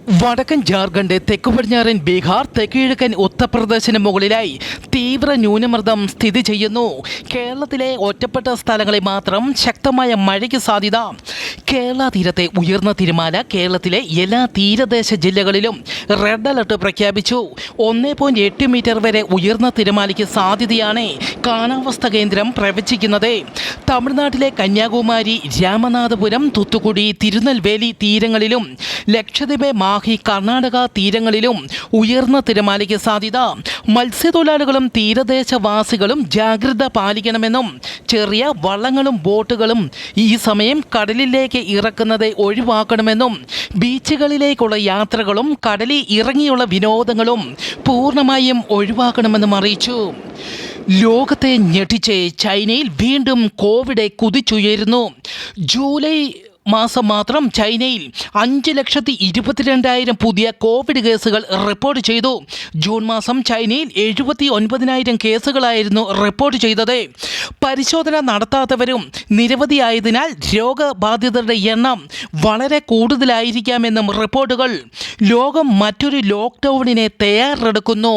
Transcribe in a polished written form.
വടക്കൻ ജാർഖണ്ഡ്, തെക്കു പടിഞ്ഞാറൻ ബീഹാർ, തെക്കുകിഴക്കൻ ഉത്തർപ്രദേശിന് മുകളിലായി തീവ്ര ന്യൂനമർദ്ദം സ്ഥിതി ചെയ്യുന്നു. കേരളത്തിലെ ഒറ്റപ്പെട്ട സ്ഥലങ്ങളിൽ മാത്രം ശക്തമായ മഴയ്ക്ക് സാധ്യത. കേരള തീരത്തെ ഉയർന്ന തിരമാല. കേരളത്തിലെ എല്ലാ തീരദേശ ജില്ലകളിലും റെഡ് അലർട്ട് പ്രഖ്യാപിച്ചു. 1.8 മീറ്റർ വരെ ഉയർന്ന തിരമാലയ്ക്ക് സാധ്യതയാണ് കാലാവസ്ഥാ കേന്ദ്രം പ്രവചിക്കുന്നത്. തമിഴ്നാട്ടിലെ കന്യാകുമാരി, രാമനാഥപുരം, തൂത്തുക്കുടി, തിരുനെൽവേലി തീരങ്ങളിലും ലക്ഷദ്വീപ്, മാഹി, കർണാടക തീരങ്ങളിലും ഉയർന്ന തിരമാലയ്ക്ക് സാധ്യത. മത്സ്യത്തൊഴിലാളികളും തീരദേശവാസികളും ജാഗ്രത പാലിക്കണമെന്നും ചെറിയ വള്ളങ്ങളും ബോട്ടുകളും ഈ സമയം കടലിലേക്ക് ഇറക്കുന്നത് ഒഴിവാക്കണമെന്നും ബീച്ചുകളിലേക്കുള്ള യാത്രകളും കടലിൽ ഇറങ്ങിയുള്ള വിനോദങ്ങളും പൂർണ്ണമായും ഒഴിവാക്കണമെന്നും അറിയിച്ചു. ലോകത്തെ ഞെട്ടിച്ച് ചൈനയിൽ വീണ്ടും കോവിഡ് കുതിച്ചുയരുന്നു. ജൂലൈ മാസം മാത്രം ചൈനയിൽ 5,22,000 പുതിയ കോവിഡ് കേസുകൾ റിപ്പോർട്ട് ചെയ്തു. ജൂൺ മാസം ചൈനയിൽ 79,000 കേസുകളായിരുന്നു റിപ്പോർട്ട് ചെയ്തത്. പരിശോധന നടത്താത്തവരും നിരവധിയായതിനാൽ രോഗബാധിതരുടെ എണ്ണം വളരെ കൂടുതലായിരിക്കാമെന്നും റിപ്പോർട്ടുകൾ. ലോകം മറ്റൊരു ലോക്ക്ഡൗണിനെ തയ്യാറെടുക്കുന്നു.